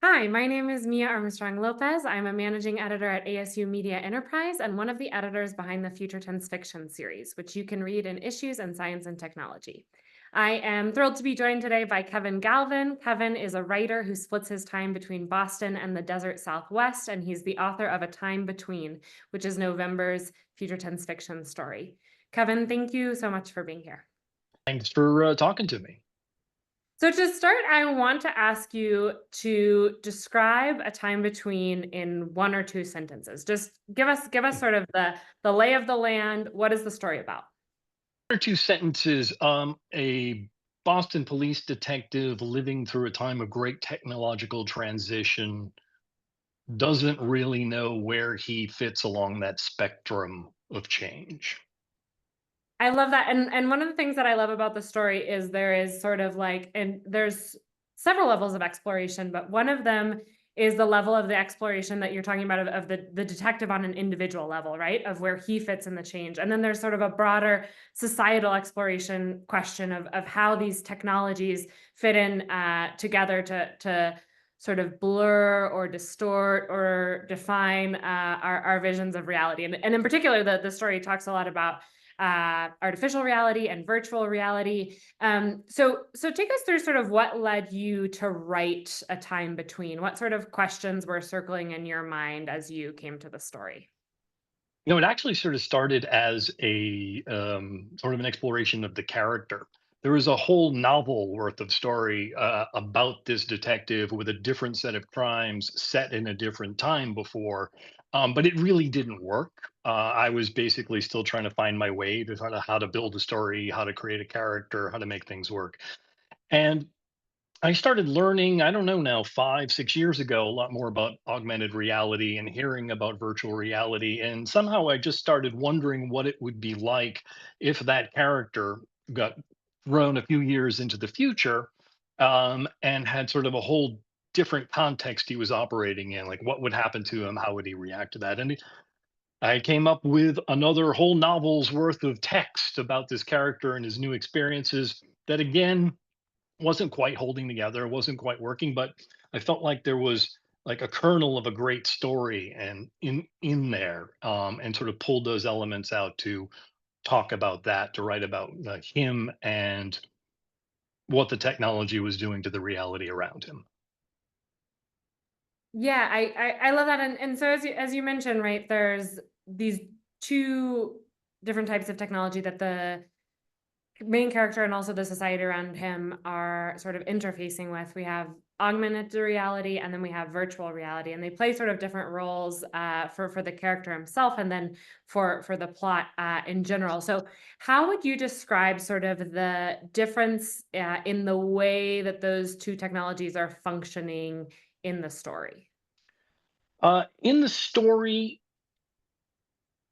Hi, my name is Mia Armstrong Lopez. I'm a managing editor at ASU Media Enterprise and one of the editors behind the Future Tense Fiction series, which you can read in Issues in Science and Technology. I am thrilled to be joined today by Kevin Galvin. Kevin is a writer who splits his time between Boston and the desert Southwest, and he's the author of A Time Between, which is November's Future Tense Fiction story. Kevin, thank you so much for being here. Thanks for talking to me. So to start, I want to ask you to describe A Time Between in one or two sentences. Just give us sort of the lay of the land. What is the story about? One or two sentences. A Boston police detective living through a time of great technological transition doesn't really know where he fits along that spectrum of change. I love that. And one of the things that I love about the story is there is sort of like, and there's several levels of exploration, but one of them is the level of the exploration that you're talking about of the detective on an individual level, right? Of where he fits in the change. And then there's sort of a broader societal exploration question of how these technologies fit in together to sort of blur or distort or define our visions of reality. And in particular, the story talks a lot about artificial reality and virtual reality. So take us through sort of what led you to write A Time Between. What sort of questions were circling in your mind as you came to the story? It actually sort of started as a sort of an exploration of the character. There was a whole novel worth of story about this detective with a different set of crimes set in a different time before, but it really didn't work. I was basically still trying to find my way to sort of how to build a story, how to create a character, how to make things work. And I started learning, I don't know now, 5, 6 years ago, a lot more about augmented reality and hearing about virtual reality. And somehow I just started wondering what it would be like if that character got thrown a few years into the future and had sort of a whole different context he was operating in. Like, what would happen to him? How would he react to that? And I came up with another whole novel's worth of text about this character and his new experiences that, again, wasn't quite holding together, wasn't quite working, but I felt like there was like a kernel of a great story and in there, and sort of pulled those elements out to talk about that, to write about him and what the technology was doing to the reality around him. Yeah, I love that. And so as you mentioned, right, there's these two different types of technology that the main character and also the society around him are sort of interfacing with. We have augmented reality and then we have virtual reality, and they play sort of different roles for the character himself and then for the plot in general. So how would you describe sort of the difference in the way that those two technologies are functioning in the story? In the story,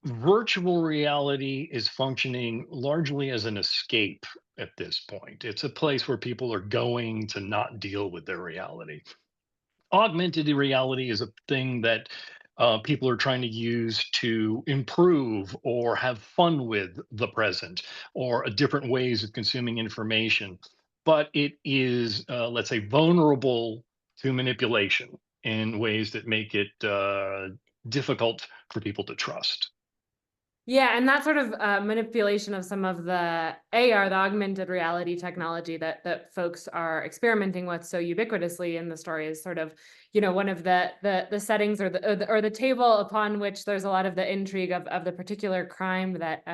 virtual reality is functioning largely as an escape at this point. It's a place where people are going to not deal with their reality. Augmented reality is a thing that people are trying to use to improve or have fun with the present or different ways of consuming information. But it is, let's say, vulnerable to manipulation in ways that make it difficult for people to trust. Yeah, and that sort of manipulation of some of the AR, the augmented reality technology that folks are experimenting with so ubiquitously in the story is sort of, one of the settings or the table upon which there's a lot of the intrigue of the particular crime that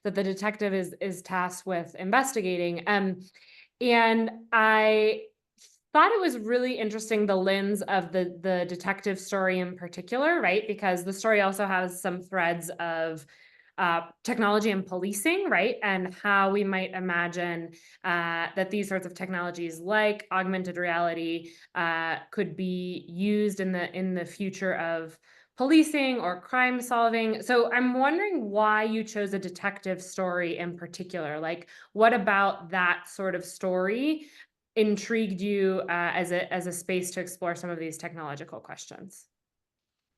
the detective is tasked with investigating. And I thought it was really interesting the lens of the detective story in particular, right? Because the story also has some threads of technology and policing, right? And how we might imagine that these sorts of technologies, like augmented reality, could be used in the future of policing or crime solving. So I'm wondering why you chose a detective story in particular. Like, what about that sort of story intrigued you as a space to explore some of these technological questions?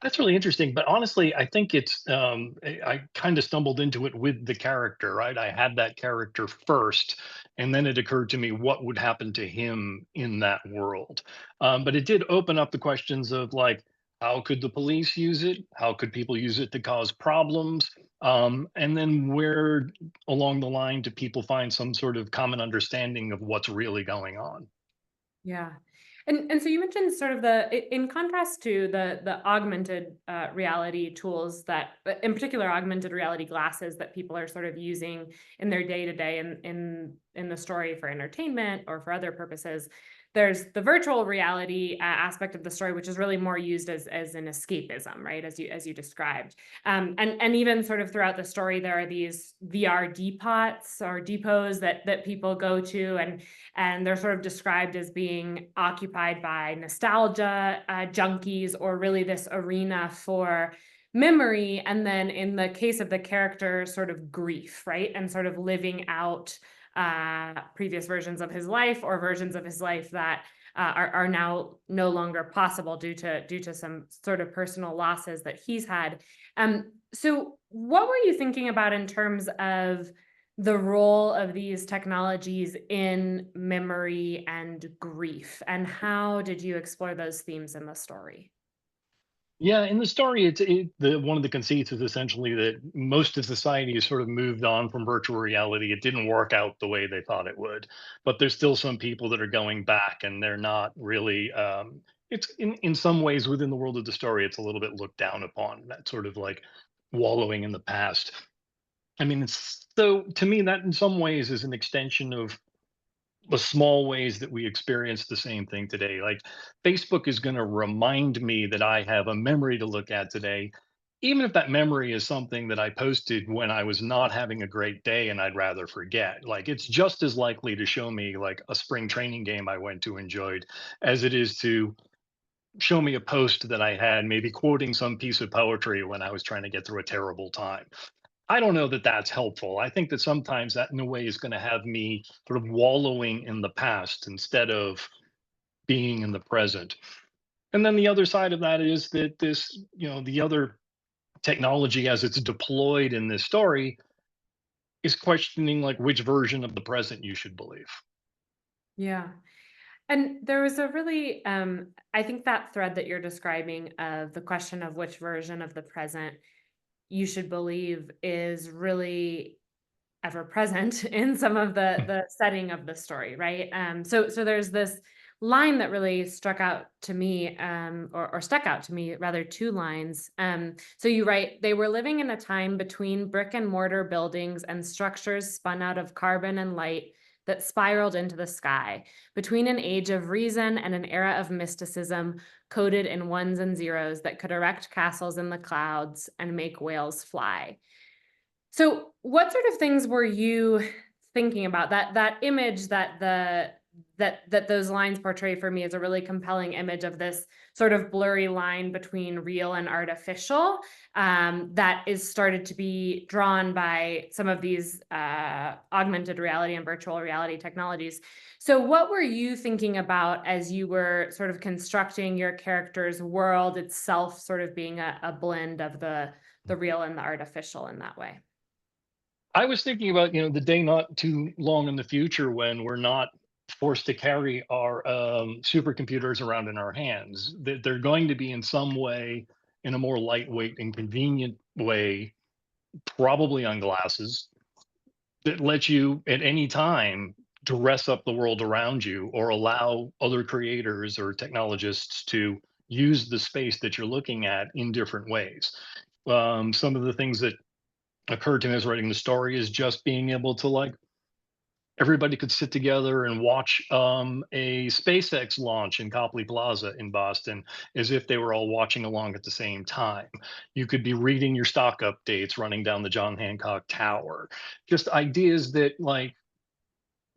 That's really interesting, but honestly, I think it's I kind of stumbled into it with the character, right? I had that character first, and then it occurred to me what would happen to him in that world. But it did open up the questions of like, how could the police use it? How could people use it to cause problems? And then where along the line do people find some sort of common understanding of what's really going on? Yeah. And so you mentioned sort of in contrast to the augmented reality tools that in particular augmented reality glasses that people are sort of using in their day to day in the story for entertainment or for other purposes. There's the virtual reality aspect of the story, which is really more used as an escapism, right? As you described, and even sort of throughout the story, there are these VR depots or depots that people go to, and they're sort of described as being occupied by nostalgia junkies, or really this arena for memory, and then in the case of the character, sort of grief, right, and sort of living out previous versions of his life, or versions of his life that are now no longer possible due to some sort of personal losses that he's had. So what were you thinking about in terms of the role of these technologies in memory and grief, and how did you explore those themes in the story? Yeah, in the story, the one of the conceits is essentially that most of society has sort of moved on from virtual reality. It didn't work out the way they thought it would, but there's still some people that are going back, and they're not really. It's in some ways within the world of the story, it's a little bit looked down upon. That sort of like wallowing in the past. I mean, it's so to me that in some ways is an extension of the small ways that we experience the same thing today. Like Facebook is going to remind me that I have a memory to look at today, even if that memory is something that I posted when I was not having a great day and I'd rather forget. Like it's just as likely to show me like a spring training game I went to enjoyed as it is to show me a post that I had maybe quoting some piece of poetry when I was trying to get through a terrible time. I don't know that that's helpful. I think that sometimes that in a way is going to have me sort of wallowing in the past instead of being in the present. And then the other side of that is that this, the other technology as it's deployed in this story is questioning like which version of the present you should believe. Yeah. And there was a really, I think that thread that you're describing of the question of which version of the present you should believe is really ever present in some of the setting of the story, right? So there's this line that really struck out to me, or stuck out to me, rather, two lines. So you write, they were living in a time between brick and mortar buildings and structures spun out of carbon and light that spiraled into the sky, between an age of reason and an era of mysticism coded in ones and zeros that could erect castles in the clouds and make whales fly. So, what sort of things were you thinking about? That image that those lines portray for me is a really compelling image of this sort of blurry line between real and artificial, that is started to be drawn by some of these augmented reality and virtual reality technologies. So, what were you thinking about as you were sort of constructing your character's world itself, sort of being a blend of the real and the artificial in that way? I was thinking about, the day not too long in the future when we're not forced to carry our supercomputers around in our hands. That they're going to be in some way, in a more lightweight and convenient way, probably on glasses that let you at any time dress up the world around you or allow other creators or technologists to use the space that you're looking at in different ways. Some of the things that occurred to me as writing the story is just being able to like everybody could sit together and watch a SpaceX launch in Copley Plaza in Boston as if they were all watching along at the same time. You could be reading your stock updates running down the John Hancock Tower. Just ideas that like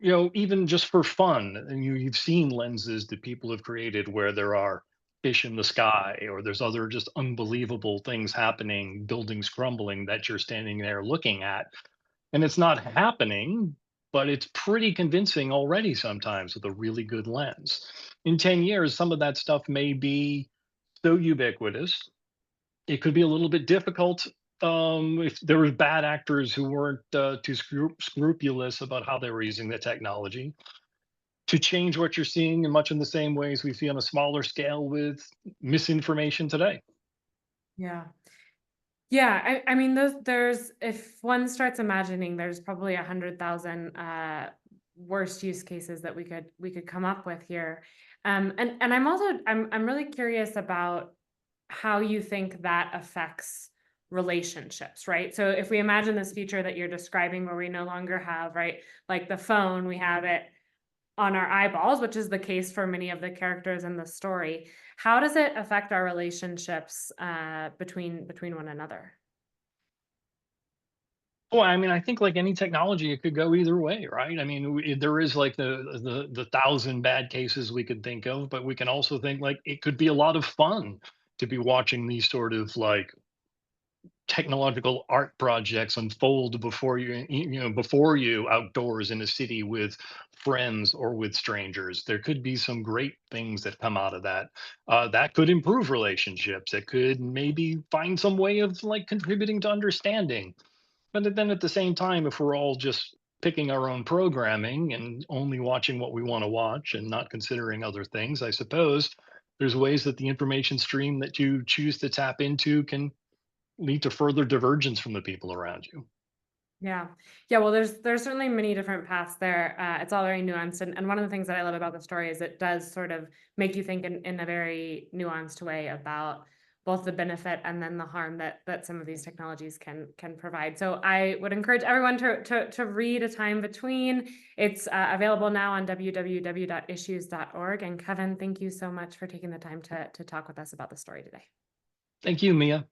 even just for fun, and you've seen lenses that people have created where there are fish in the sky or there's other just unbelievable things happening, buildings crumbling that you're standing there looking at and it's not happening, but it's pretty convincing already sometimes with a really good lens. In 10 years, some of that stuff may be so ubiquitous It could be a little bit difficult if there were bad actors who weren't too scrupulous about how they were using the technology to change what you're seeing in much in the same ways we see on a smaller scale with misinformation today. Yeah. Yeah, I mean, there's if one starts imagining, there's probably 100,000 worst use cases that we could come up with here. And I'm really curious about how you think that affects relationships, right? So if we imagine this future that you're describing where we no longer have, right, like the phone, we have it on our eyeballs, which is the case for many of the characters in the story. How does it affect our relationships between one another? Well, I mean, I think like any technology, it could go either way, right? I mean, there is like the thousand bad cases we could think of, but we can also think like it could be a lot of fun to be watching these sort of like technological art projects unfold before before you outdoors in a city with friends or with strangers. There could be some great things that come out of that. That could improve relationships. It could maybe find some way of like contributing to understanding, but then at the same time, if we're all just picking our own programming and only watching what we want to watch and not considering other things, I suppose there's ways that the information stream that you choose to tap into can lead to further divergence from the people around you. Yeah. Yeah, well, there's certainly many different paths there. It's all very nuanced, and one of the things that I love about the story is it does sort of make you think in a very nuanced way about both the benefit and then the harm that some of these technologies can provide. So I would encourage everyone to read A Time Between. It's available now on www.issues.org. And Kevin, thank you so much for taking the time to talk with us about the story today. Thank you, Mia.